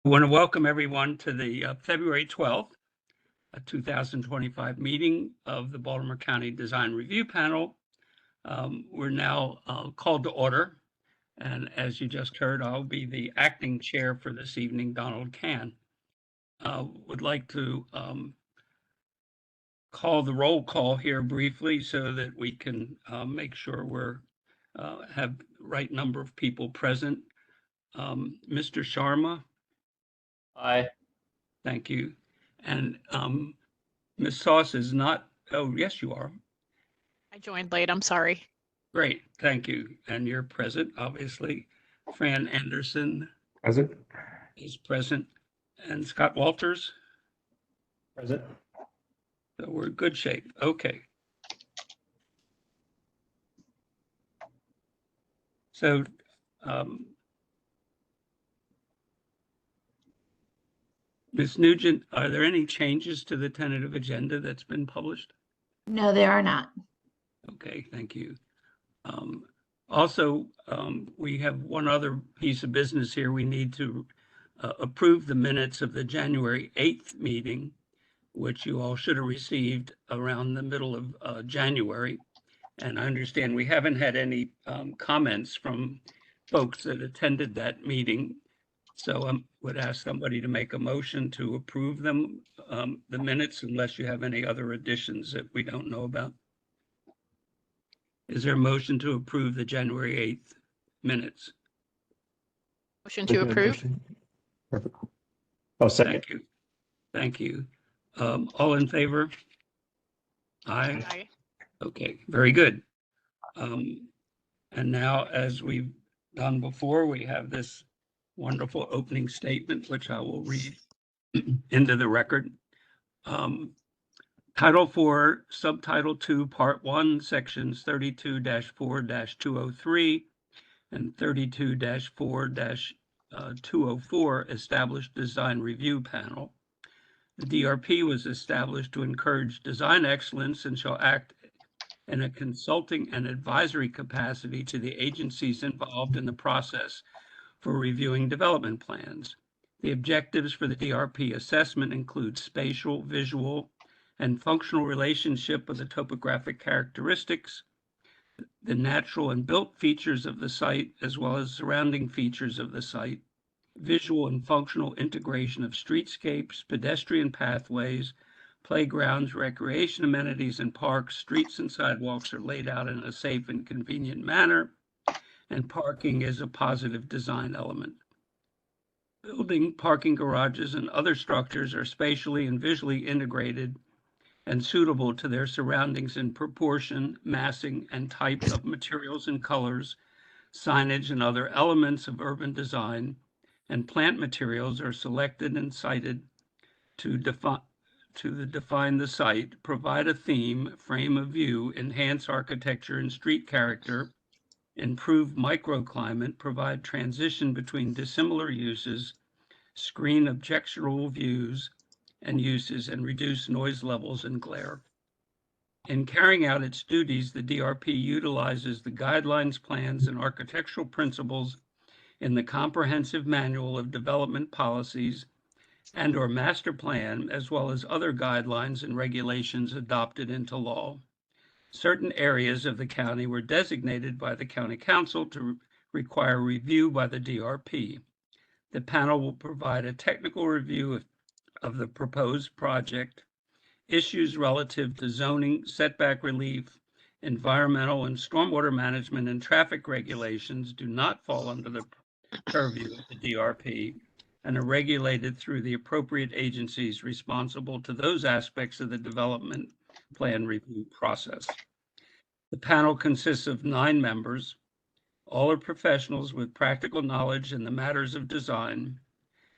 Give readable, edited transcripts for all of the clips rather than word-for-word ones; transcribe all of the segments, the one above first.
I want to welcome everyone to the February 12th, 2025 meeting of the Baltimore County Design Review Panel. We're now called to order, and as you just heard, I'll be the acting chair for this evening, Donald Can. Would like to call the roll call here briefly so that we can make sure we're have the right number of people present. Mr. Sharma. Aye. Thank you. And Ms. Sauce is not, oh, yes, you are. I joined late, I'm sorry. Great, thank you. And you're present, obviously. Fran Anderson Present. is present. And Scott Walters. Present. So we're in good shape. Okay. So Ms. Nugent, are there any changes to the tentative agenda that's been published? No, there are not. Okay, thank you. Also, we have one other piece of business here. We need to approve the minutes of the January 8th meeting, which you all should have received around the middle of January. And I understand we haven't had any comments from folks that attended that meeting. So I would ask somebody to make a motion to approve them, the minutes, unless you have any other additions that we don't know about. Is there a motion to approve the January 8th minutes? Motion to approve. Perfect. Oh, second. Thank you. Thank you. All in favor? Aye. Aye. Okay, very good. And now, as we've done before, we have this wonderful opening statement, which I will read into the record. Title 4, Subtitle 2, Part 1, Sections 32-4-203 and 32-4-204 Established Design Review Panel. The DRP was established to encourage design excellence and shall act in a consulting and advisory capacity to the agencies involved in the process for reviewing development plans. The objectives for the DRP assessment include spatial, visual, and functional relationship of the topographic characteristics, the natural and built features of the site, as well as surrounding features of the site, visual and functional integration of streetscapes, pedestrian pathways, playgrounds, recreation amenities, and parks. Streets and sidewalks are laid out in a safe and convenient manner, and parking is a positive design element. Building, parking garages, and other structures are spatially and visually integrated and suitable to their surroundings in proportion, massing, and type of materials and colors, signage, and other elements of urban design, and plant materials are selected and cited to define the site, provide a theme, frame of view, enhance architecture and street character, improve microclimate, provide transition between dissimilar uses, screen objectionable views and uses, and reduce noise levels and glare. In carrying out its duties, the DRP utilizes the guidelines, plans, and architectural principles in the Comprehensive Manual of Development Policies and/or Master Plan, as well as other guidelines and regulations adopted into law. Certain areas of the county were designated by the County Council to require review by the DRP. The panel will provide a technical review of the proposed project. Issues relative to zoning, setback relief, environmental and stormwater management, and traffic regulations do not fall under the purview of the DRP and are regulated through the appropriate agencies responsible to those aspects of the development plan review process. The panel consists of 9 members. All are professionals with practical knowledge in the matters of design.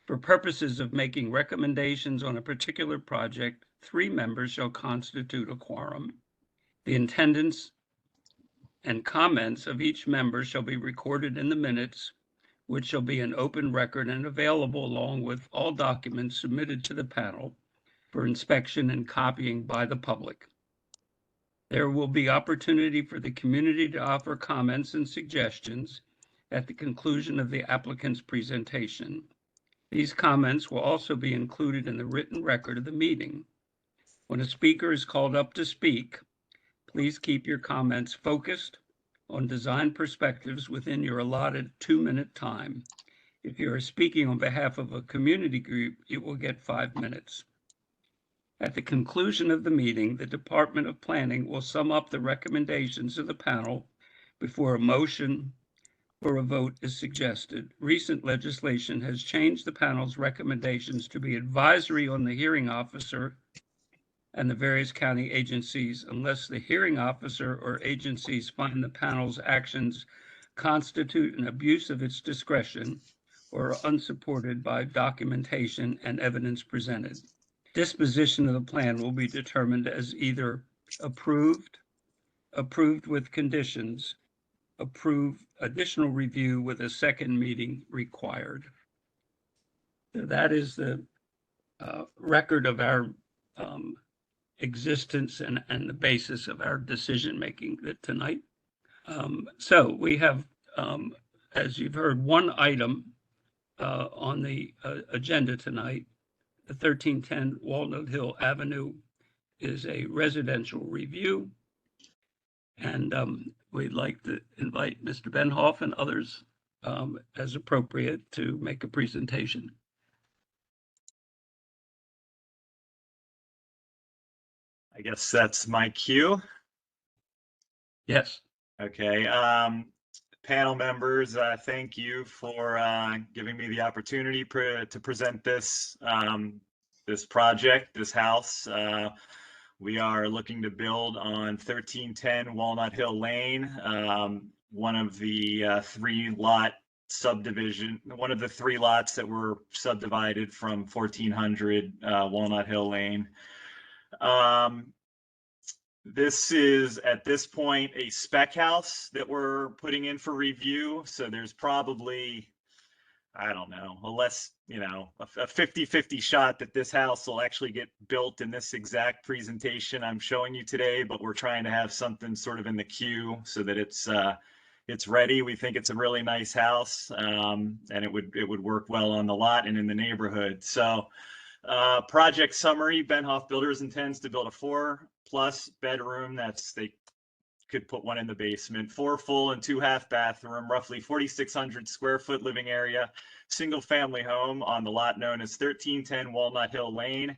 For purposes of making recommendations on a particular project, 3 members shall constitute a quorum. The attendance and comments of each member shall be recorded in the minutes, which shall be an open record and available along with all documents submitted to the panel for inspection and copying by the public. There will be opportunity for the community to offer comments and suggestions at the conclusion of the applicant's presentation. These comments will also be included in the written record of the meeting. When a speaker is called up to speak, please keep your comments focused on design perspectives within your allotted 2-minute time. If you are speaking on behalf of a community group, you will get 5 minutes. At the conclusion of the meeting, the Department of Planning will sum up the recommendations of the panel before a motion for a vote is suggested. Recent legislation has changed the panel's recommendations to be advisory on the hearing officer and the various county agencies unless the hearing officer or agencies find the panel's actions constitute an abuse of its discretion or are unsupported by documentation and evidence presented. Disposition of the plan will be determined as either approved, approved with conditions, approved additional review with a second meeting required. So that is the record of our existence and the basis of our decision-making tonight. So we have, as you've heard, one item on the agenda tonight. The 1310 Walnut Hill Avenue is a residential review. And we'd like to invite Mr. Benhoff and others as appropriate to make a presentation. I guess that's my cue. Yes. Okay. Panel members, thank you for giving me the opportunity to present this this project, this house. We are looking to build on 1310 Walnut Hill Lane, one of the three lots that were subdivided from 1400 Walnut Hill Lane. This is, at this point, a spec house that we're putting in for review. So there's probably, I don't know, a 50-50 shot that this house will actually get built in this exact presentation I'm showing you today, but we're trying to have something sort of in the queue so that it's ready. We think it's a really nice house, and it would work well on the lot and in the neighborhood. So project summary: Benhoff Builders intends to build a 4+ bedroom. They could put one in the basement, 4 full and 2 half bathroom, roughly 4,600 square foot living area, single family home on the lot known as 1310 Walnut Hill Lane,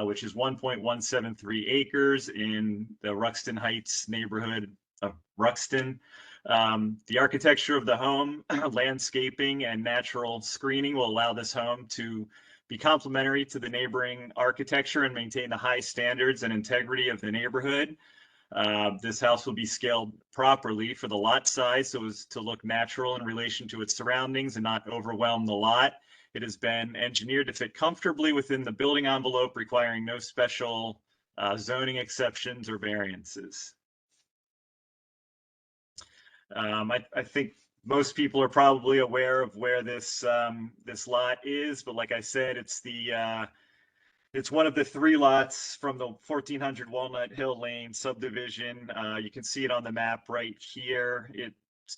which is 1.173 acres in the Ruxton Heights neighborhood of Ruxton. The architecture of the home, landscaping, and natural screening will allow this home to be complementary to the neighboring architecture and maintain the high standards and integrity of the neighborhood. This house will be scaled properly for the lot size so as to look natural in relation to its surroundings and not overwhelm the lot. It has been engineered to fit comfortably within the building envelope, requiring no special zoning exceptions or variances. I think most people are probably aware of where this this lot is, but like I said, it's one of the 3 lots from the 1400 Walnut Hill Lane subdivision. You can see it on the map right here.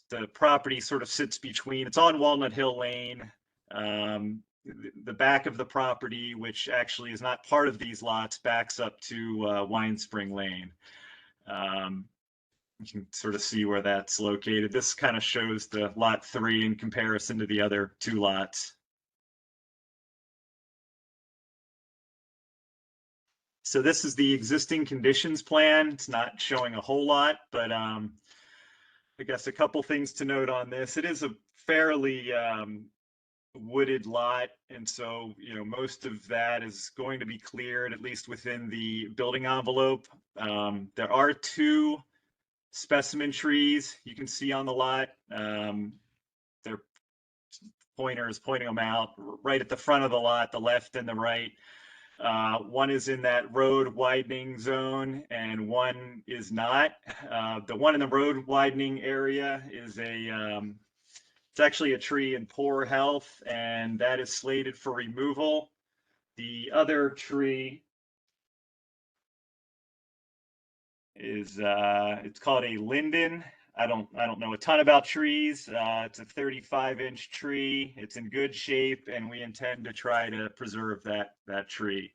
The property sort of sits between. It's on Walnut Hill Lane. The back of the property, which actually is not part of these lots, backs up to Wine Spring Lane. You can sort of see where that's located. This kind of shows the lot 3 in comparison to the other 2 lots. So this is the existing conditions plan. It's not showing a whole lot, but I guess a couple things to note on this. It is a fairly wooded lot, and so most of that is going to be cleared, at least within the building envelope. There are 2 specimen trees you can see on the lot. Their pointers pointing them out right at the front of the lot, the left and the right. One is in that road widening zone and one is not. The one in the road widening area is it's actually a tree in poor health, and that is slated for removal. The other tree is it's called a linden. I don't know a ton about trees. It's a 35-inch tree. It's in good shape, and we intend to try to preserve that tree.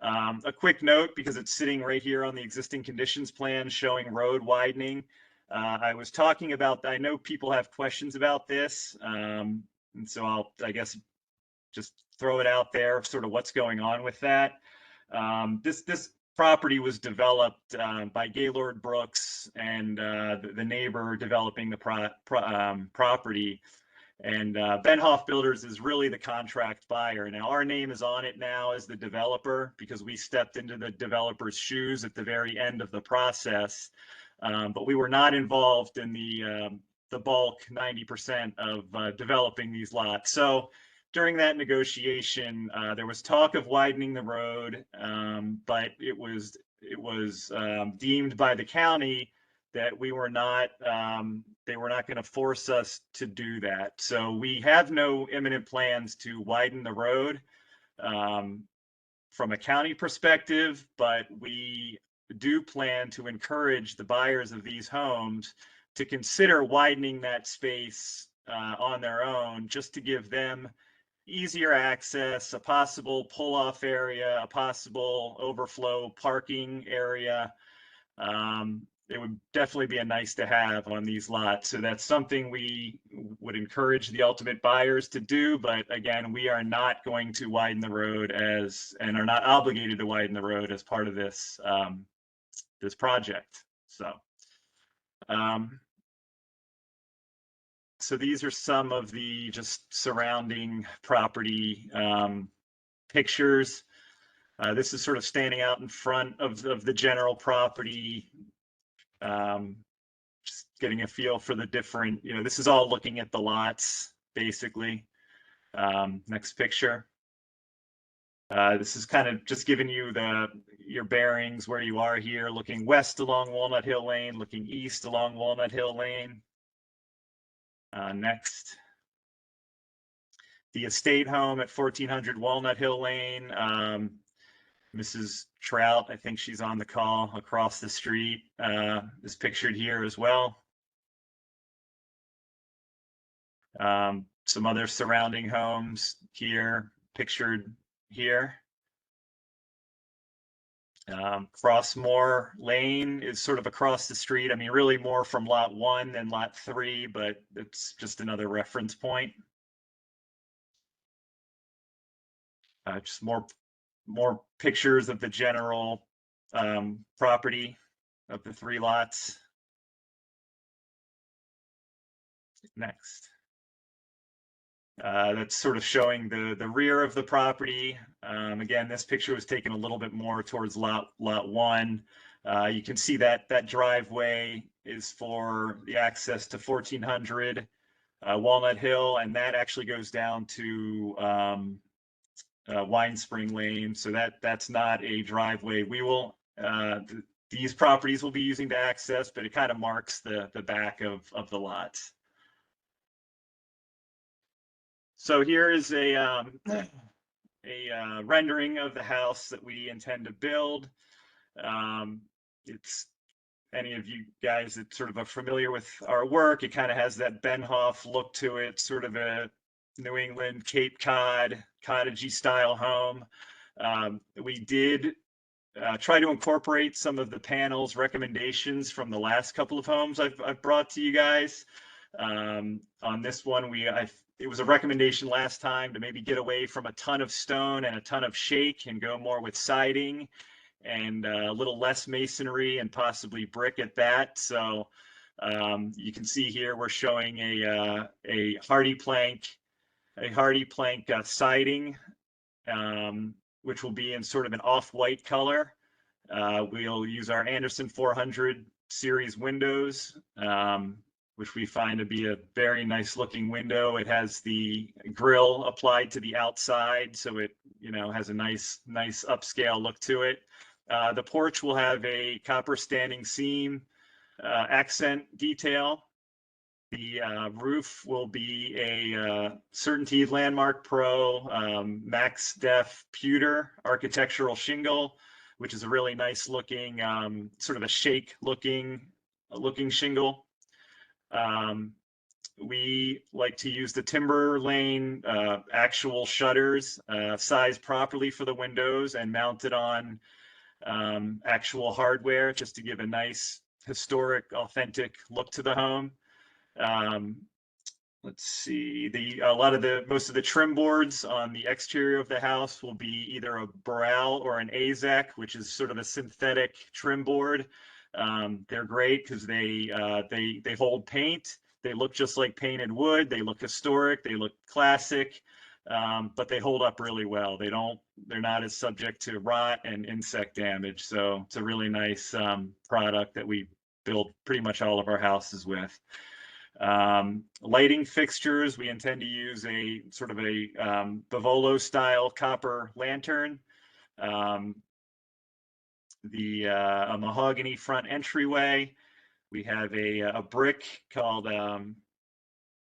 A quick note, because it's sitting right here on the existing conditions plan showing road widening. I was talking about, I know people have questions about this, and so I guess, just throw it out there, sort of what's going on with that. This property was developed by Gaylord Brooks and the neighbor developing the property. And Benhoff Builders is really the contract buyer. Now, our name is on it now as the developer because we stepped into the developer's shoes at the very end of the process. But we were not involved in the bulk 90% of developing these lots. So during that negotiation, there was talk of widening the road, but it was deemed by the county that we were not, they were not going to force us to do that. So we have no imminent plans to widen the road from a county perspective, but we do plan to encourage the buyers of these homes to consider widening that space on their own, just to give them easier access, a possible pull-off area, a possible overflow parking area. It would definitely be a nice to have on these lots. So that's something we would encourage the ultimate buyers to do. But again, we are not going to widen the road and are not obligated to widen the road as part of this, this project. So these are some of the just surrounding property pictures. This is sort of standing out in front of the general property, just getting a feel for the different, this is all looking at the lots, basically. Next picture. This is kind of just giving you your bearings where you are here, looking west along Walnut Hill Lane, looking east along Walnut Hill Lane. Next. The estate home at 1400 Walnut Hill Lane. Mrs. Trout, I think she's on the call across the street, is pictured here as well. Some other surrounding homes here, pictured here. Crossmore Lane is sort of across the street. I mean, really more from lot 1 than lot 3, but it's just another reference point. Just more pictures of the general property of the 3 lots. Next. That's sort of showing the rear of the property. Again, this picture was taken a little bit more towards lot 1. You can see that driveway is for the access to 1400 Walnut Hill, and that actually goes down to Wine Spring Lane. So that's not a driveway we will these properties will be using to access, but it kind of marks the back of the lots. So here is a rendering of the house that we intend to build. It's any of you guys that sort of are familiar with our work, it kind of has that Benhoff look to it, sort of a New England Cape Cod cottagey style home. We did try to incorporate some of the panel's recommendations from the last couple of homes I've brought to you guys. On this one, it was a recommendation last time to maybe get away from a ton of stone and a ton of shake and go more with siding and a little less masonry and possibly brick at that. So you can see here we're showing a hardy plank siding, which will be in sort of an off-white color. We'll use our Anderson 400 series windows, which we find to be a very nice looking window. It has the grill applied to the outside, so it has a nice upscale look to it. The porch will have a copper standing seam accent detail. The roof will be a Certainty Landmark Pro Max Def pewter architectural shingle, which is a really nice looking, sort of a shake looking shingle. We like to use the timber lane actual shutters sized properly for the windows and mounted on actual hardware just to give a nice historic, authentic look to the home. Let's see, most of the trim boards on the exterior of the house will be either a Boral or an AZEK, which is sort of a synthetic trim board. They're great because they hold paint. They look just like painted wood. They look historic. They look classic, but they hold up really well. They're not as subject to rot and insect damage. So it's a really nice product that we build pretty much all of our houses with. Lighting fixtures, we intend to use a sort of a Bavolo style copper lantern. A mahogany front entryway. We have a brick called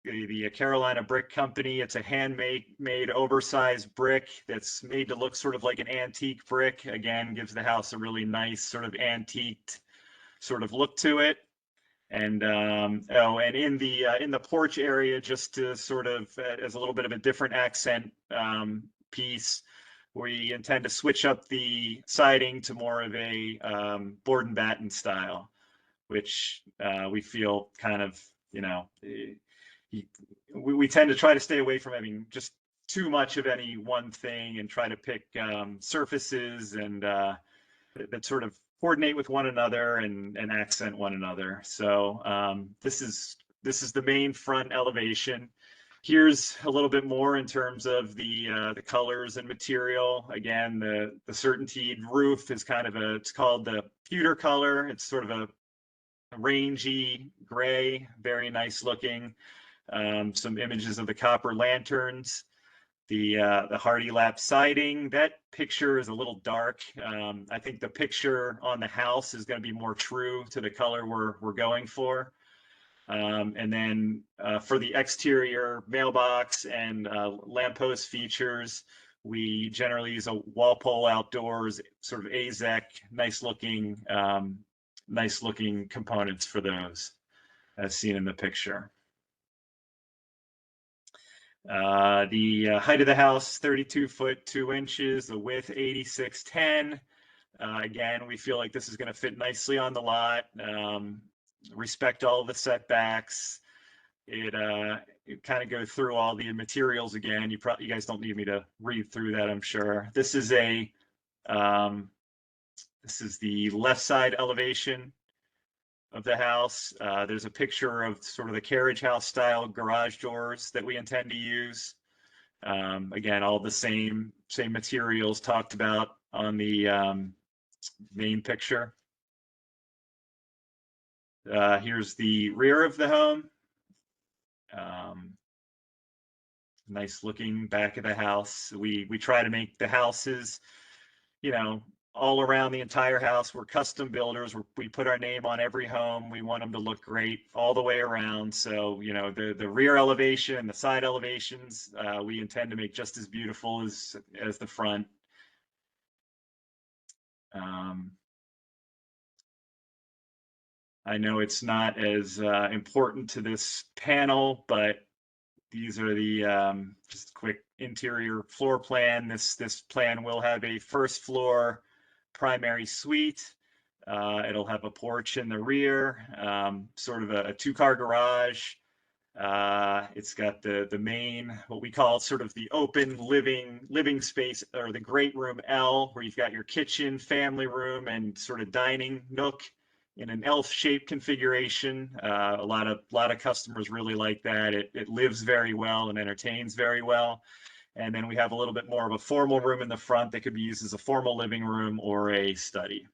the Carolina Brick Company. It's a handmade oversized brick that's made to look sort of like an antique brick. Again, gives the house a really nice sort of antiqued sort of look to it. And and in the porch area, just to sort of as a little bit of a different accent piece, we intend to switch up the siding to more of a board and batten style, which we feel kind of, we tend to try to stay away from having just too much of any one thing and try to pick surfaces and that sort of coordinate with one another and accent one another. So this is the main front elevation. Here's a little bit more in terms of the colors and material. Again, the Certainteed roof is kind of it's called the pewter color. It's sort of a rangy gray, very nice looking. Some images of the copper lanterns. The Hardy Lap siding, that picture is a little dark. I think the picture on the house is going to be more true to the color we're going for. And then for the exterior mailbox and lamppost features, we generally use a Walpole Outdoors sort of AZEK, nice looking components for those, as seen in the picture. The height of the house, 32 foot 2 inches, the width 8610. Again, we feel like this is going to fit nicely on the lot. Respect all the setbacks. It kind of go through all the materials again. You guys don't need me to read through that, I'm sure. This is the left side elevation of the house. There's a picture of sort of the carriage house style garage doors that we intend to use. Again, all the same materials talked about on the main picture. Here's the rear of the home. Nice looking back of the house. We try to make the houses, all around the entire house. We're custom builders. We put our name on every home. We want them to look great all the way around. So, the rear elevation, the side elevations, we intend to make just as beautiful as the front. I know it's not as important to this panel, but these are the just quick interior floor plan. This plan will have a first floor primary suite. It'll have a porch in the rear, sort of a 2-car garage. It's got the main, what we call sort of the open living space, or the great room L, where you've got your kitchen, family room, and sort of dining nook in an L-shaped configuration. A lot of customers really like that. It lives very well and entertains very well. And then we have a little bit more of a formal room in the front that could be used as a formal living room or a study.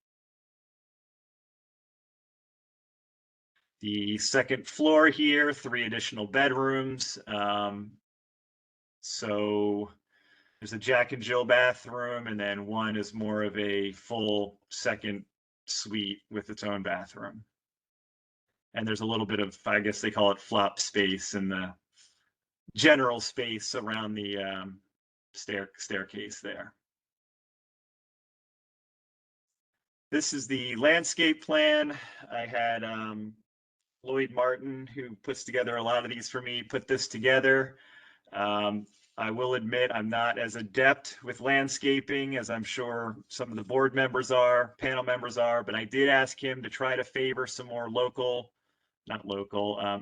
The second floor here, 3 additional bedrooms. So there's a Jack and Jill bathroom, and then one is more of a full second suite with its own bathroom. And there's a little bit of, I guess they call it flop space in the general space around the staircase there. This is the landscape plan. I had Lloyd Martin, who puts together a lot of these for me, put this together. I will admit I'm not as adept with landscaping as I'm sure some of the board members are, panel members are, but I did ask him to try to favor some more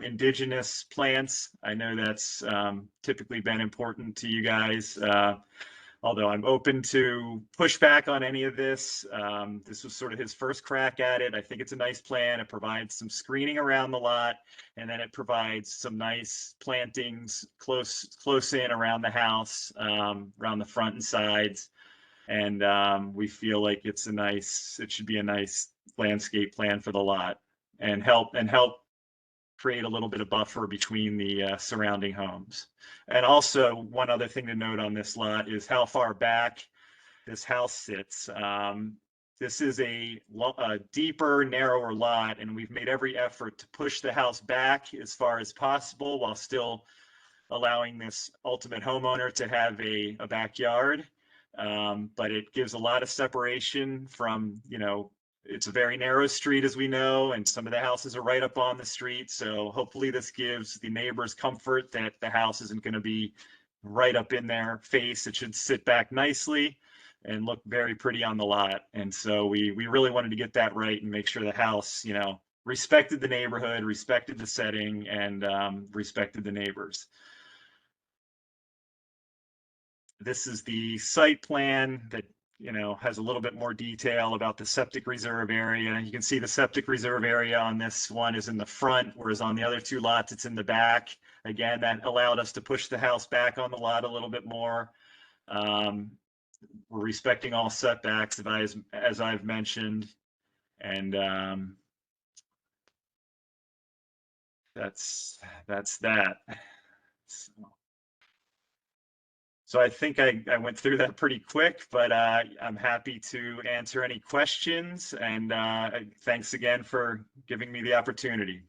indigenous plants. I know that's typically been important to you guys. Although I'm open to pushback on any of this. This was sort of his first crack at it. I think it's a nice plan. It provides some screening around the lot, and then it provides some nice plantings close in around the house, around the front and sides. And we feel like it should be a nice landscape plan for the lot and help create a little bit of buffer between the surrounding homes. And also, one other thing to note on this lot is how far back this house sits. This is a deeper, narrower lot, and we've made every effort to push the house back as far as possible while still allowing this ultimate homeowner to have a backyard. But it gives a lot of separation from, it's a very narrow street, as we know, and some of the houses are right up on the street. So hopefully this gives the neighbors comfort that the house isn't going to be right up in their face. It should sit back nicely and look very pretty on the lot. And so we really wanted to get that right and make sure the house, respected the neighborhood, respected the setting, and respected the neighbors. This is the site plan that has a little bit more detail about the septic reserve area. You can see the septic reserve area on this one is in the front, whereas on the other two lots, it's in the back. Again, that allowed us to push the house back on the lot a little bit more. We're respecting all setbacks, as I've mentioned. And that's that. So I think I went through that pretty quick, but I'm happy to answer any questions. And thanks again for giving me the opportunity.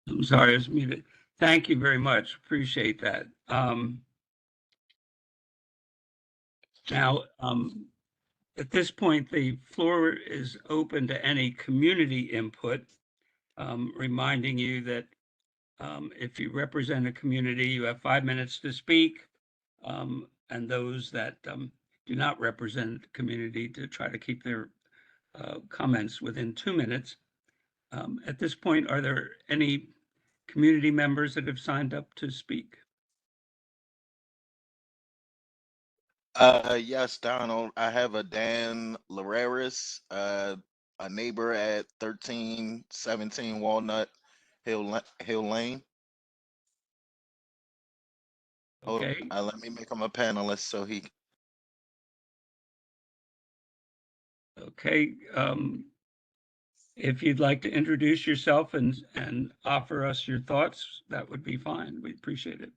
I'm sorry, I was muted. Thank you very much. Appreciate that. Now, at this point, the floor is open to any community input, reminding you that if you represent a community, you have 5 minutes to speak, and those that do not represent the community to try to keep their comments within 2 minutes. At this point, are there any community members that have signed up to speak? Yes, Donald. I have a Dan Lareris, a neighbor at 1317 Walnut Hill Lane. Okay. Let me make him a panelist so he. Okay. If you'd like to introduce yourself and offer us your thoughts, that would be fine. We appreciate it.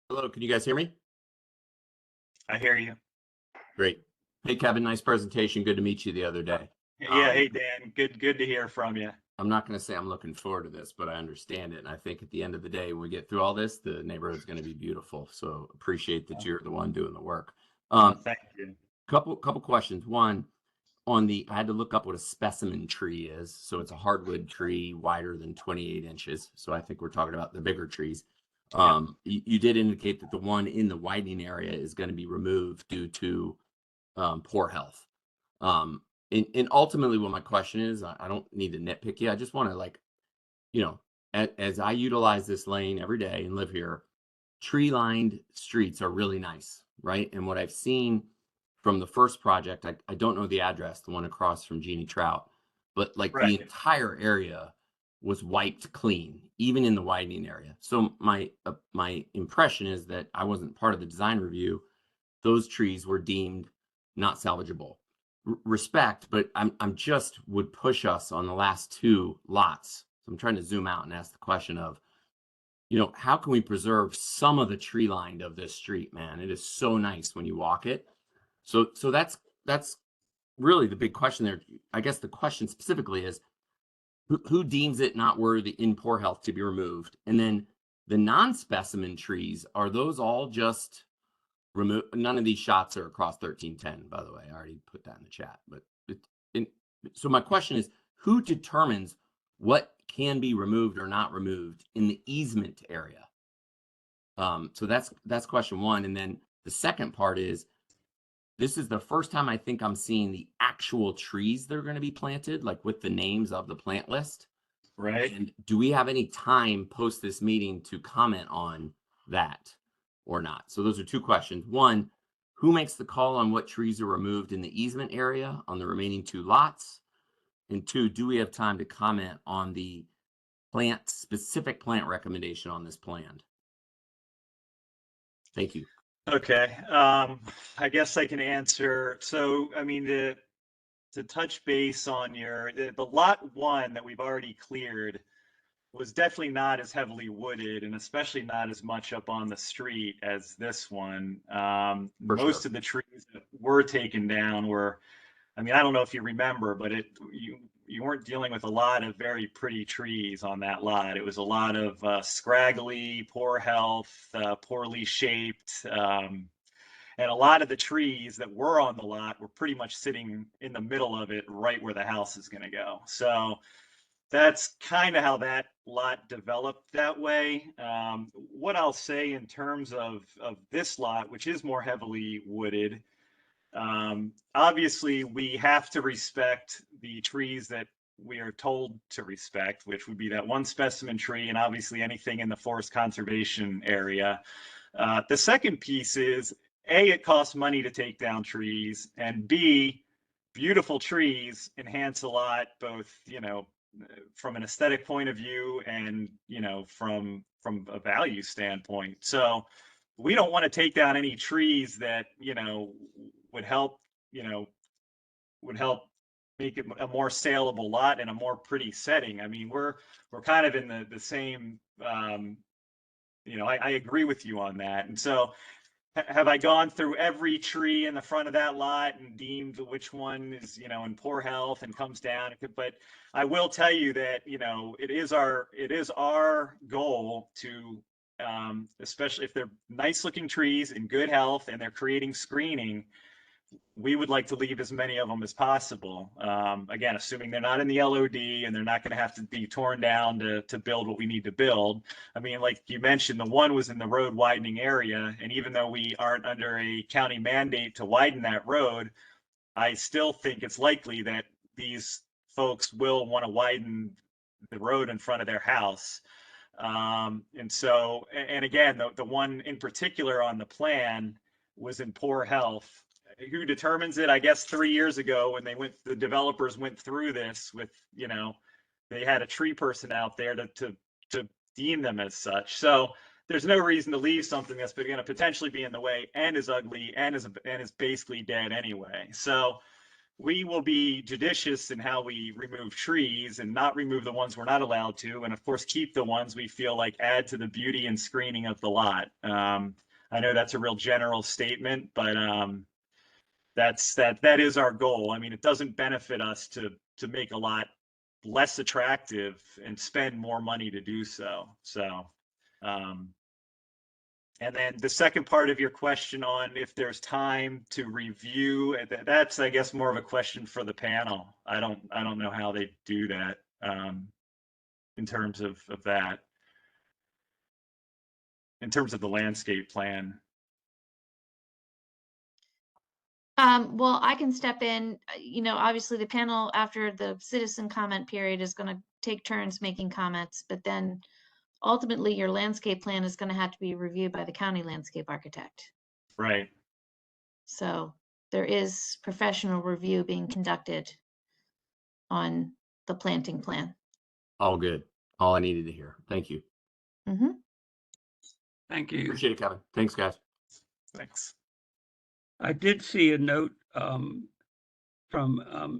Hello, can you guys hear me? I hear you. Great. Hey, Kevin, nice presentation. Good to meet you the other day. Yeah. Hey, Dan. Good to hear from you. I'm not going to say I'm looking forward to this, but I understand it. And I think at the end of the day, when we get through all this, the neighborhood's going to be beautiful. So appreciate that you're the one doing the work. Thank you. Couple questions. One, I had to look up what a specimen tree is. So it's a hardwood tree wider than 28 inches. So I think we're talking about the bigger trees. You did indicate that the one in the widening area is going to be removed due to poor health. And ultimately what my question is, I don't need to nitpick you. I just want to as I utilize this lane every day and live here, tree lined streets are really nice. Right. And what I've seen from the first project, I don't know the address, the one across from Jeannie Trout, but right. The entire area was wiped clean, even in the widening area. So my impression is that I wasn't part of the design review. Those trees were deemed not salvageable. Respect, but I'm just would push us on the last two lots. So I'm trying to zoom out and ask the question of, how can we preserve some of the tree line of this street, man? It is so nice when you walk it. So that's really the big question there, I guess the question specifically is who deems it not worthy in poor health to be removed? And then the non-specimen trees, are those all just removed? None of these shots are across 1310, by the way. I already put that in the chat. But so my question is, who determines what can be removed or not removed in the easement area? So that's question one. And then the second part is, this is the first time I think I'm seeing the actual trees that are going to be planted, like with the names of the plant list. Right. And do we have any time post this meeting to comment on that or not? So those are two questions. One, who makes the call on what trees are removed in the easement area on the remaining 2 lots? And two, do we have time to comment on the specific plant recommendation on this plan? Thank you. Okay. I guess I can answer. So, I mean, to touch base on the lot 1 that we've already cleared was definitely not as heavily wooded, and especially not as much up on the street as this one. Most of the trees that were taken down were, I mean, I don't know if you remember, but you weren't dealing with a lot of very pretty trees on that lot. It was a lot of scraggly, poor health, poorly shaped, and a lot of the trees that were on the lot were pretty much sitting in the middle of it, right where the house is going to go. So that's kind of how that lot developed that way. What I'll say in terms of this lot, which is more heavily wooded, obviously we have to respect the trees that we are told to respect, which would be that one specimen tree and obviously anything in the forest conservation area. The second piece is, A, it costs money to take down trees, and B, beautiful trees enhance a lot, both, from an aesthetic point of view and, from a value standpoint. So we don't want to take down any trees that, would help, would help make it a more saleable lot and a more pretty setting. I mean, we're kind of in the same, I agree with you on that. And so have I gone through every tree in the front of that lot and deemed which one is, in poor health and comes down? But I will tell you that, it is our goal to, especially if they're nice looking trees in good health and they're creating screening, we would like to leave as many of them as possible. Again, assuming they're not in the LOD and they're not going to have to be torn down to build what we need to build. I mean, like you mentioned, the one was in the road widening area. And even though we aren't under a county mandate to widen that road, I still think it's likely that these folks will want to widen the road in front of their house. And so, and again, the one in particular on the plan was in poor health. Who determines it? I guess 3 years ago when the developers went through this with, they had a tree person out there to deem them as such. So there's no reason to leave something that's going to potentially be in the way and is ugly and is basically dead anyway. So we will be judicious in how we remove trees and not remove the ones we're not allowed to, and of course keep the ones we feel like add to the beauty and screening of the lot. I know that's a real general statement, but that is our goal. I mean, it doesn't benefit us to make a lot less attractive and spend more money to do so. So, and then the second part of your question on if there's time to review, that's, I guess, more of a question for the panel. I don't know how they do that in terms of that, in terms of the landscape plan. Well, I can step in. Obviously the panel after the citizen comment period is going to take turns making comments, but then ultimately your landscape plan is going to have to be reviewed by the county landscape architect. Right. So there is professional review being conducted on the planting plan. All good. All I needed to hear. Thank you. Mm-hmm. Thank you. Appreciate it, Kevin. Thanks, guys. Thanks. I did see a note from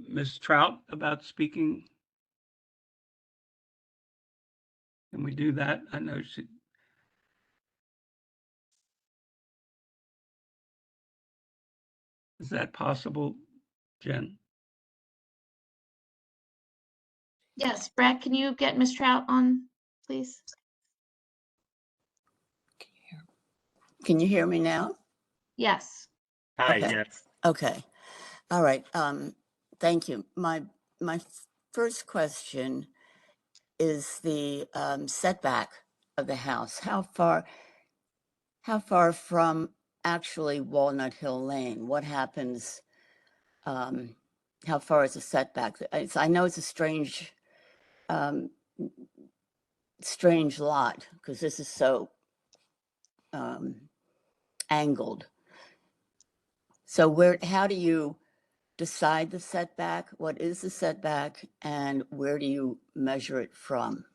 Ms. Trout about speaking. Can we do that? I know she. Is that possible, Jen? Yes, Brad, can you get Ms. Trout on, please? Can you hear me now? Yes. Hi, Okay. yes. Okay. All right. Thank you. My first question is the setback of the house. How far from actually Walnut Hill Lane? What happens? How far is the setback? I know it's a strange lot because this is so angled. So how do you decide the setback? What is the setback, and where do you measure it from?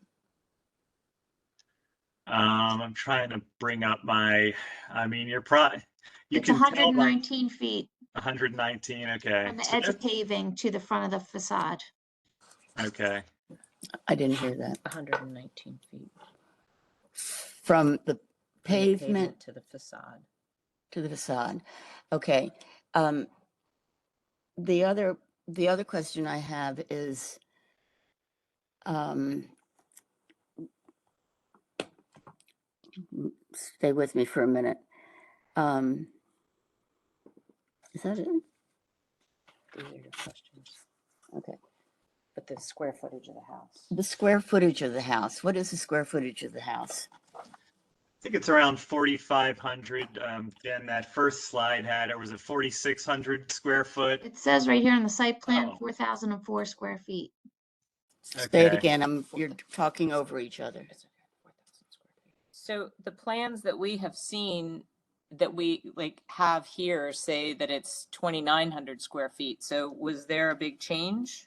I'm trying to bring up you It's can tell by 119 feet 119, okay. from the So edge of paving to the front of the facade. okay. I didn't hear that. 119 feet From the from the pavement to the facade. to the facade. Okay. The other question I have is, stay with me for a minute. Is that it? These are your questions. Okay. But the square footage of the house. The square footage of the house. What is the square footage of the house? I think it's around 4,500. Jen, that first slide it was a 4,600 square foot. It says right here on the site plan, Oh. 4,004 square feet. Say it Okay. again. You're talking over each other. It's okay, 4,000 square feet. So the plans that we have seen that we have here say that it's 2,900 square feet. So was there a big change?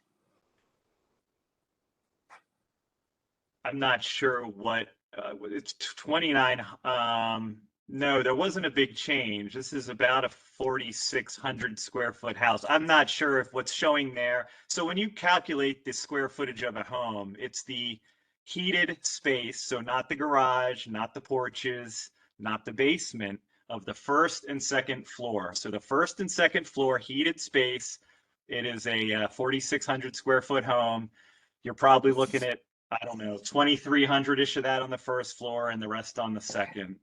I'm not sure what it's 29. No, there wasn't a big change. This is about a 4,600 square foot house. I'm not sure if what's showing there. So when you calculate the square footage of a home, it's the heated space. So not the garage, not the porches, not the basement of the first and second floor. So the first and second floor heated space, it is a 4,600 square foot home. You're probably looking at, I don't know, 2,300-ish of that on the first floor and the rest on the second.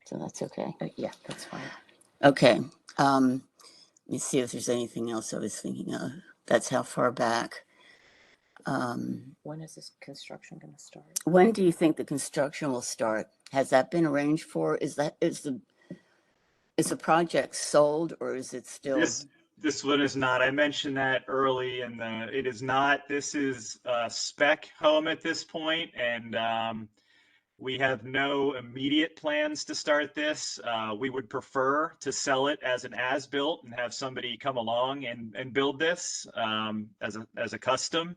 So that's okay. Yeah, that's fine. Okay. Let me see if there's anything else I was thinking of. That's how far back. When is this construction going to start? When do you think the construction will start? Has that been arranged for? Is the project sold, or is it still? This one is not. I mentioned that early, and it is not. This is a spec home at this point, and we have no immediate plans to start this. We would prefer to sell it as an as-built and have somebody come along and build this as a custom.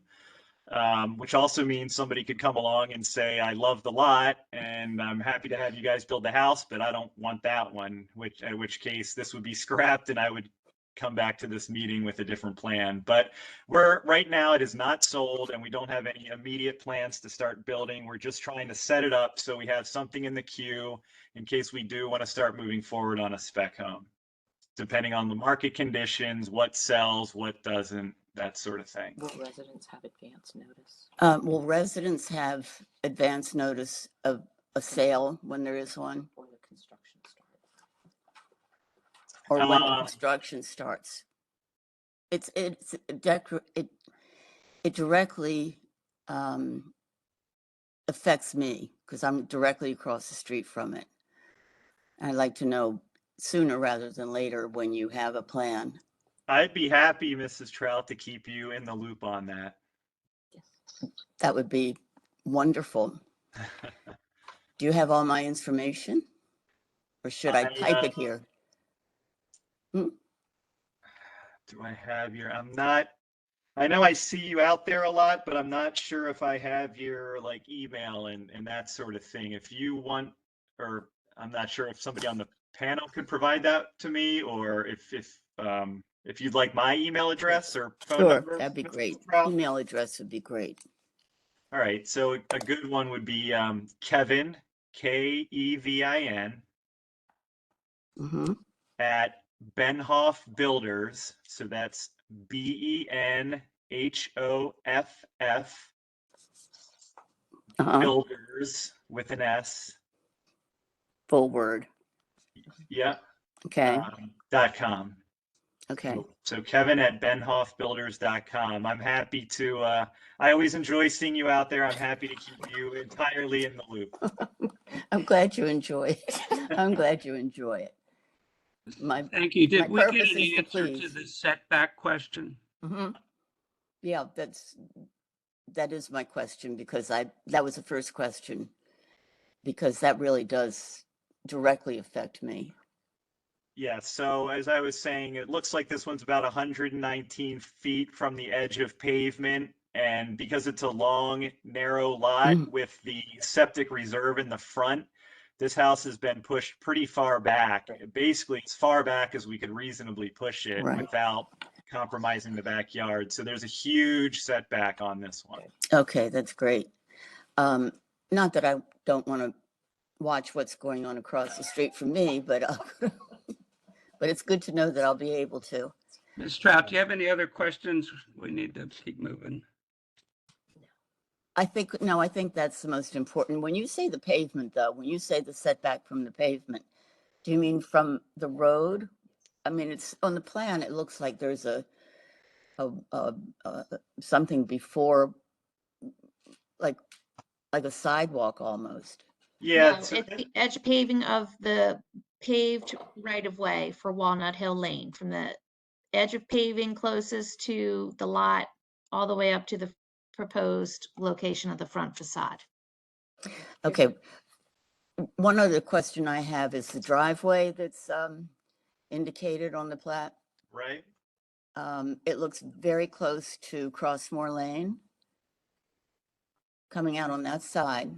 Which also means somebody could come along and say, I love the lot and I'm happy to have you guys build the house, but I don't want that one, in which case this would be scrapped and I would come back to this meeting with a different plan. But right now it is not sold and we don't have any immediate plans to start building. We're just trying to set it up so we have something in the queue in case we do want to start moving forward on a spec home, depending on the market conditions, what sells, what doesn't, that sort of thing. Will residents have advance notice? Will residents have advance notice of a sale when there is one, Or the construction start? or when the construction starts? It directly affects me because I'm directly across the street from it. I'd like to know sooner rather than later when you have a plan. I'd be happy, Mrs. Trout, to keep you in the loop on that. That would be wonderful. Do you have all my information? Or should I type it here? Do I have I know I see you out there a lot, but I'm not sure if I have your email and that sort of thing. If you want, or I'm not sure if somebody on the panel could provide that to me, or if you'd like my email address or phone number. That'd be Mrs. great. Trout. Email address would be great. All right, so a good one would be Kevin, Kevin, at Benhoff Builders. So that's BENHOFF HOFF Uh-huh. builders with an S. Full word. Yeah. Okay. .com. Okay. So Kevin at benhoffbuilders.com. I'm happy to, I always enjoy seeing you out there. I'm happy to keep you entirely in the loop. I'm glad you enjoy it. I'm glad you enjoy it. Thank you. Did my we get purpose an is to answer to please. the setback question? Mm-hmm. Yeah, that is my question, because that was the first question, because that really does directly affect me. Yeah, so as I was saying, it looks like this one's about 119 feet from the edge of pavement. And because it's a long, narrow lot with the septic reserve in the front, this house has been pushed pretty far back. Basically, as far back as we could reasonably push it Right. without compromising the backyard. So there's a huge setback on this one. Okay, that's great. Not that I don't want to watch what's going on across the street from me, but but it's good to know that I'll be able to. Ms. Trout, do you have any other questions? We need to keep moving. I think that's the most important. When you say the pavement, though, when you say the setback from the pavement, do you mean from the road? I mean, it's on the plan. It looks like there's a something before, like a sidewalk almost. Yeah, No, it's the edge paving of the paved right of way for Walnut Hill Lane, from the edge of paving closest to the lot all the way up to the proposed location of the front facade. Okay. One other question I have is the driveway that's indicated on the plat. right. It looks very close to Crossmore Lane, coming out on that side,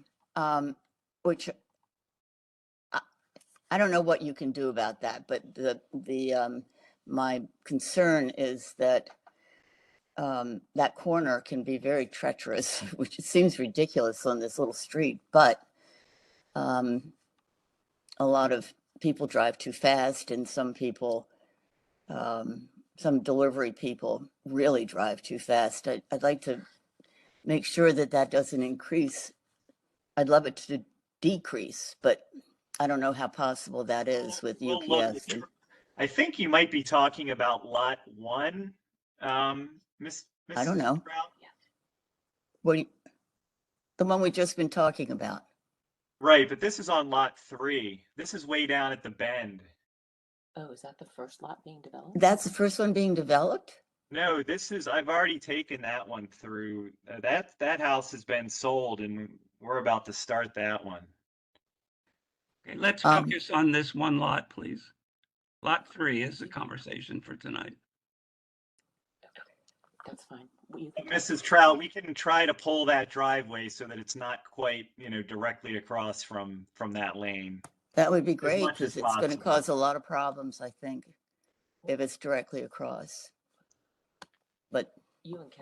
which I don't know what you can do about that, but my concern is that that corner can be very treacherous, which seems ridiculous on this little street, but a lot of people drive too fast, and some people, some delivery people really drive too fast. I'd like to make sure that doesn't increase. I'd love it to decrease, but I don't know how possible that is with We'll look. UPS. I think you might be talking about lot 1, Miss. I don't know. Trout. The one we've just been talking about. Right, but this is on lot 3. This is way down at the bend. Oh, is that the first lot being developed? That's the first one being developed? No, I've already taken that one through. That house has been sold, and we're about to start that one. Okay, let's focus on this one lot, please. Lot 3 is the conversation for tonight. That's fine. Mrs. Trout, we can try to pull that driveway so that it's not quite, directly across from that lane. That would be great, much as because it's going to possible. cause a lot of problems, I think, if it's directly across. But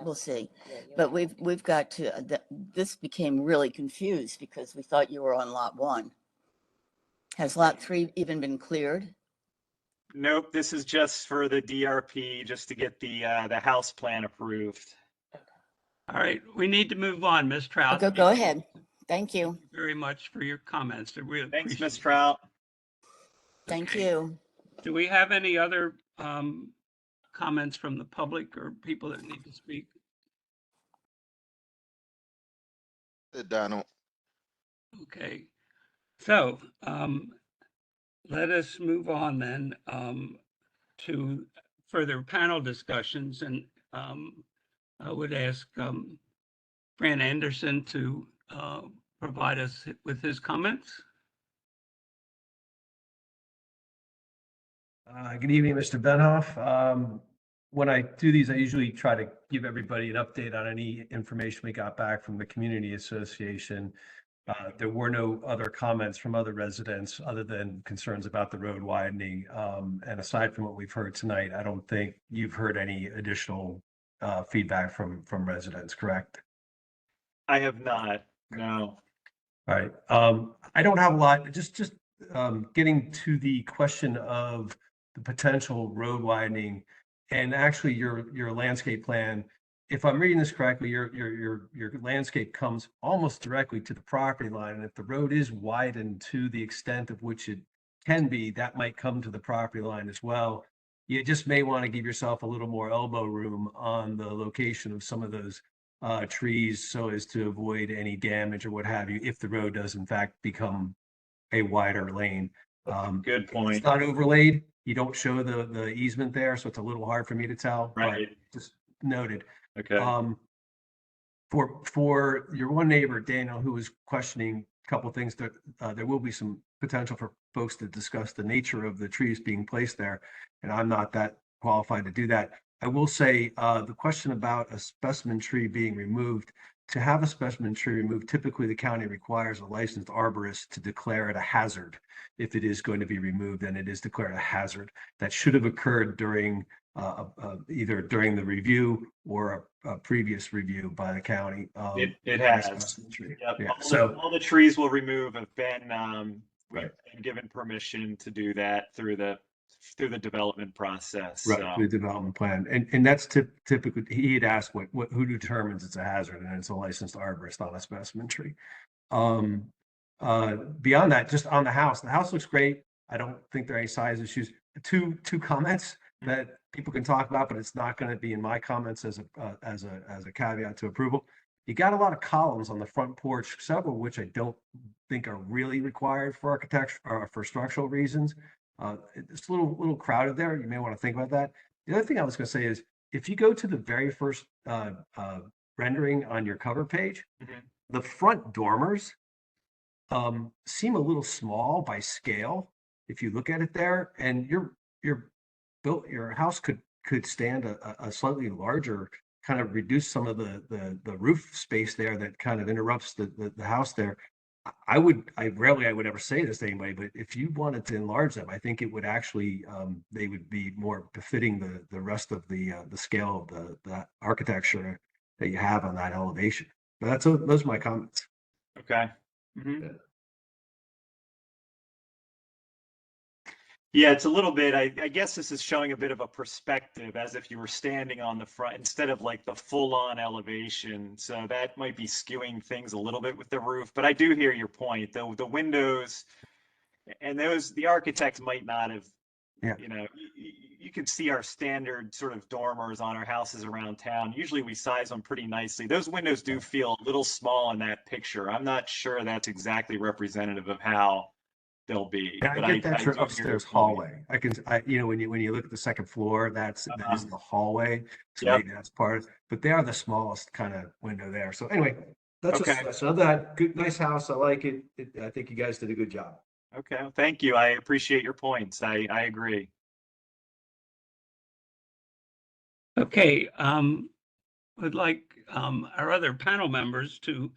we'll see. But we've got to, this became really confused because we thought you were on lot 1. Has lot 3 even been cleared? Nope, this is just for the DRP, just to get the house plan approved. All right, we need to move on, Ms. Trout. Go ahead. Thank you. Thank you very much for your comments. I really Thanks, appreciate Miss it. Trout. Thank Okay. you. Do we have any other comments from the public or people that need to speak? Donald. Okay, so let us move on then to further panel discussions, and I would ask Fran Anderson to provide us with his comments. Good evening, Mr. Benhoff. When I do these, I usually try to give everybody an update on any information we got back from the community association. There were no other comments from other residents other than concerns about the road widening. And aside from what we've heard tonight, I don't think you've heard any additional feedback from residents, correct? I have not, no. All right. I don't have a lot, just getting to the question of the potential road widening, and actually your landscape plan if I'm reading this correctly, your landscape comes almost directly to the property line, and if the road is widened to the extent of which it can be, that might come to the property line as well. You just may want to give yourself a little more elbow room on the location of some of those trees so as to avoid any damage or what have you, if the road does in fact become a wider lane. Good point. It's not overlaid. You don't show the easement there, so it's a little hard for me to tell. Right. But just noted. Okay. For your one neighbor, Daniel, who was questioning a couple of things, that there will be some potential for folks to discuss the nature of the trees being placed there, and I'm not that qualified to do that. I will say the question about a specimen tree being removed. To have a specimen tree removed, typically the county requires a licensed arborist to declare it a hazard. If it is going to be removed, then it is declared a hazard. That should have occurred during either during the review or a previous review by the county. It has. Yep. Yeah. All the trees we'll remove have been we've Right. been given permission to do that through the development process. Right, So. the development plan, and that's typically, he had asked who determines it's a hazard, and it's a licensed arborist, not a specimen tree. Beyond that, just on the house looks great. I don't think there are any size issues. Two comments that people can talk about, but it's not going to be in my comments as a caveat to approval. You got a lot of columns on the front porch, several of which I don't think are really required for architecture or for structural reasons. It's a little crowded there. You may want to think about that. The other thing I was going to say is, if you go to the very first rendering on your cover page, the front dormers seem a little small by scale. If you look at it there, and your house could stand a slightly larger, kind of reduce some of the roof space there that kind of interrupts the house there. I would ever say this to anybody, but if you wanted to enlarge them, I think it would actually, they would be more befitting the rest of the scale of the architecture that you have on that elevation. But those are my comments. Okay. Yeah, it's a little bit, I guess this is showing a bit of a perspective, as if you were standing on the front instead of like the full-on elevation. So that might be skewing things a little bit with the roof, but I do hear your point. The windows and the architects might not have, Yeah. you can see our standard sort of dormers on our houses around town. Usually we size them pretty nicely. Those windows do feel a little small in that picture. I'm not sure that's exactly representative of how they'll be. Yeah, But I get that do your hear your upstairs point. hallway. When you look at the second floor, that is the hallway. So Yep. maybe that's part of it. But they are the smallest kind of window there. So anyway, that's Okay. just another that good, nice house. I like it. I think you guys did a good job. Okay, well, thank you. I appreciate your points. I agree. Okay, would like our other panel members to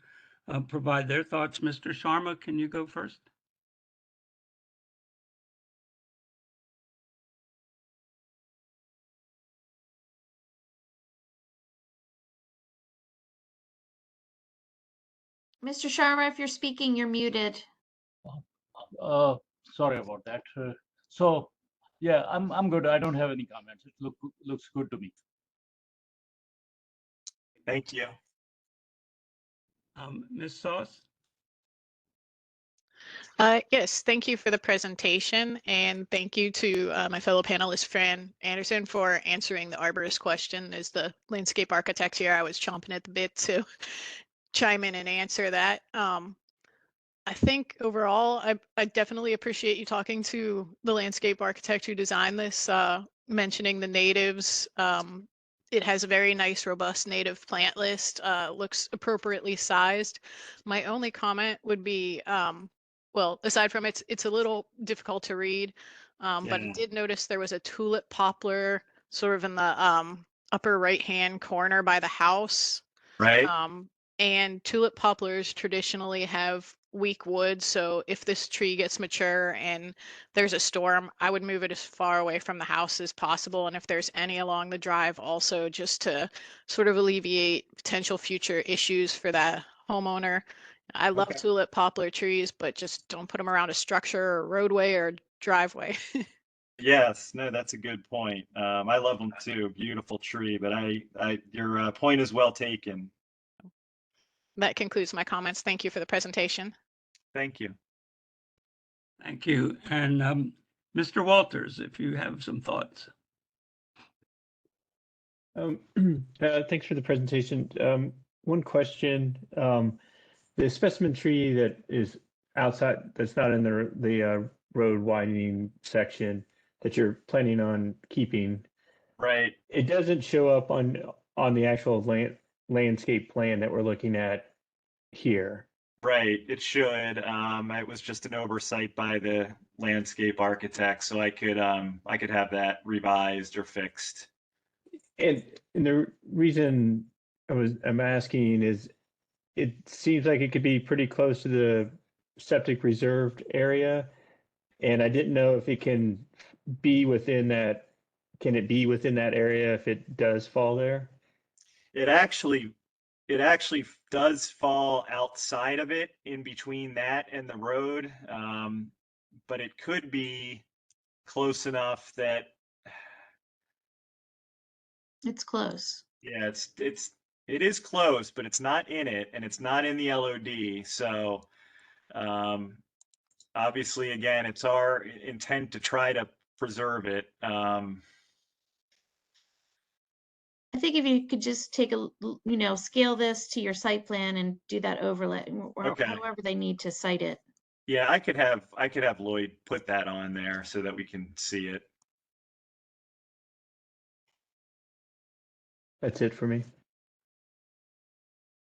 provide their thoughts. Mr. Sharma, can you go first? Mr. Sharma, if you're speaking, you're muted. Sorry about that. So, yeah, I'm good. I don't have any comments. It looks good to me. Thank you. Ms. Sauce? Yes, thank you for the presentation, and thank you to my fellow panelist, Fran Anderson, for answering the arborist question. As the landscape architect here, I was chomping at the bit to chime in and answer that. I think overall, I definitely appreciate you talking to the landscape architect who designed this, mentioning the natives. It has a very nice, robust native plant list, looks appropriately sized. My only comment would be, well, aside from it's a little difficult to read, but I Yeah. did notice there was a tulip poplar sort of in the upper right-hand corner by the house. Right. And tulip poplars traditionally have weak wood, so if this tree gets mature and there's a storm, I would move it as far away from the house as possible. And if there's any along the drive, also just to sort of alleviate potential future issues for that homeowner. I love Okay. tulip poplar trees, but just don't put them around a structure or roadway or driveway. Yes, no, that's a good point. I love them too. Beautiful tree, but your point is well taken. That concludes my comments. Thank you for the presentation. Thank you. Thank you. And Mr. Walters, if you have some thoughts. Thanks for the presentation. One question, the specimen tree that is outside, that's not in the road widening section that you're planning on keeping, Right, it doesn't show up on the actual landscape plan that we're looking at here. right. It should. It was just an oversight by the landscape architect, so I could have that revised or fixed. And the reason I'm asking is it seems like it could be pretty close to the septic reserved area. And I didn't know if it can be within that, can it be within that area if it does fall there? It actually does fall outside of it, in between that and the road. But it could be close enough that, It's close. yeah, it is close, but it's not in it, and it's not in the LOD. So, obviously, again, it's our intent to try to preserve it. I think if you could just take scale this to your site plan and do that overlay or Okay. however they need to cite it. Yeah, I could have Lloyd put that on there so that we can see it. That's it for me.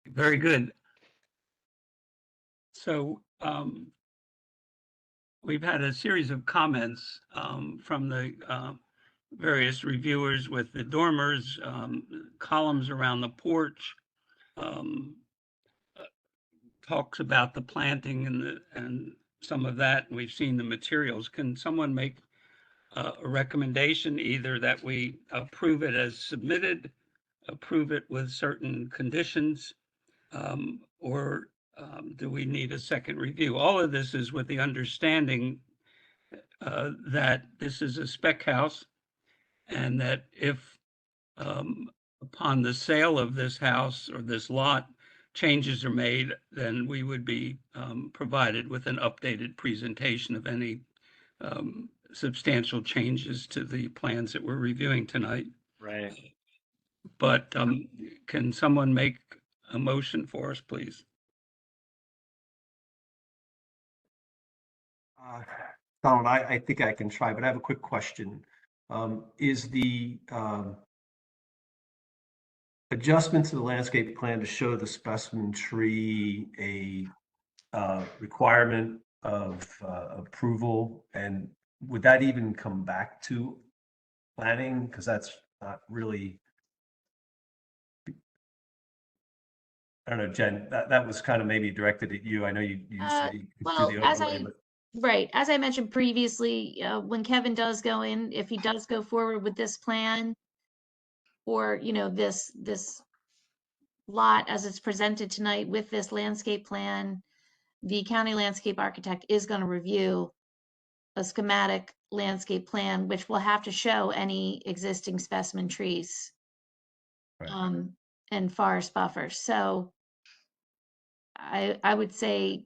Very good. So we've had a series of comments from the various reviewers with the dormers, columns around the porch, talks about the planting and some of that. And we've seen the materials. Can someone make a recommendation, either that we approve it as submitted, approve it with certain conditions, or do we need a second review? All of this is with the understanding that this is a spec house, and that if upon the sale of this house or this lot, changes are made, then we would be provided with an updated presentation of any substantial changes to the plans that we're reviewing tonight. Right. But can someone make a motion for us, please? Donald, I think I can try, but I have a quick question. Is the adjustment to the landscape plan to show the specimen tree a requirement of approval? And would that even come back to planning? Because that's not really, I don't know, Jen, that was kind of maybe directed at you. I know you say you could do the overlay, but Right, as I mentioned previously, when Kevin does go in, if he does go forward with this plan, or, this lot as it's presented tonight with this landscape plan, the county landscape architect is going to review a schematic landscape plan, which will have to show any existing specimen trees. Right. And forest buffers. So I would say,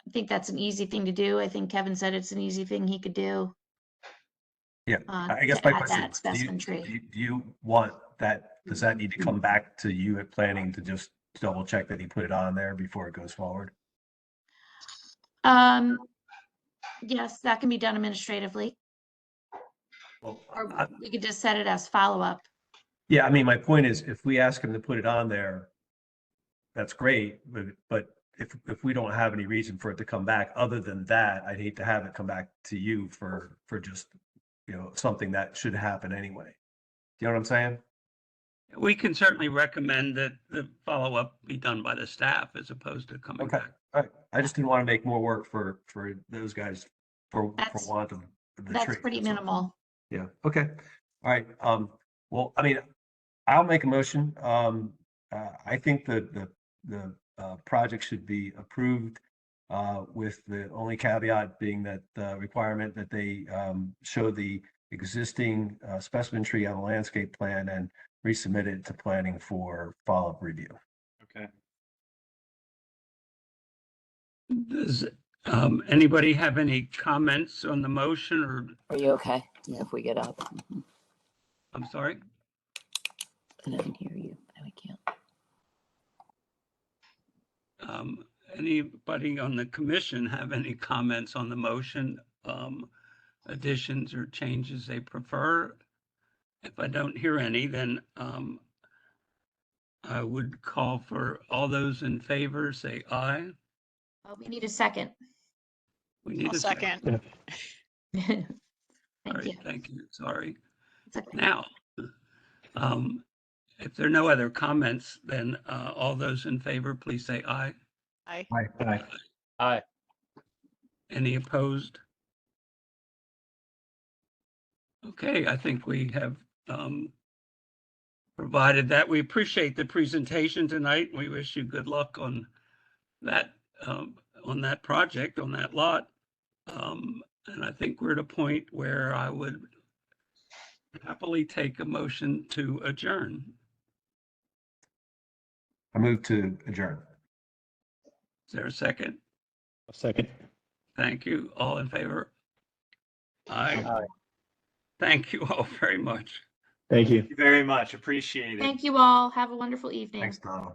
I think that's an easy thing to do. I think Kevin said it's an easy thing he could do. yeah, I guess To my add question that was, specimen tree. do you want that, does that need to come back to you at planning to just double check that he put it on there before it goes forward? Yes, that can be done administratively, Well, or we could just set it as follow-up. yeah, I mean, my point is, if we ask him to put it on there, that's great, but if we don't have any reason for it to come back, other than that, I'd hate to have it come back to you for just, something that should happen anyway. Do you know what I'm saying? We can certainly recommend that the follow-up be done by the staff as opposed to coming Okay, back. all right. I just didn't want to make more work for those guys for That's- want of the That's tree. pretty That's all. minimal. Yeah, okay. All right. Well, I mean, I'll make a motion. I think the project should be approved with the only caveat being that the requirement that they show the existing specimen tree on the landscape plan and resubmit it to planning for follow-up review. Okay. Does anybody have any comments on the motion, or Are you okay? Yeah, if we get up. I'm sorry? And I can hear you. No, I can't. Anybody on the commission have any comments on the motion, additions or changes they prefer? If I don't hear any, then I would call for all those in favor, say aye. We need a second. We need I'll a second. second. Thank All right, you. thank you. Sorry. It's okay. Now, if there are no other comments, then all those in favor, please say aye. Aye. Aye. Aye. Any opposed? Okay, I think we have provided that. We appreciate the presentation tonight. We wish you good luck on that project, on that lot. And I think we're at a point where I would happily take a motion to adjourn. I move to adjourn. Is there a second? A second. Thank you. All in favor? Aye. Aye. Thank you all very much. Thank you. Thank you very much. Appreciate it. Thank you all. Have a wonderful evening. Thanks, Donald.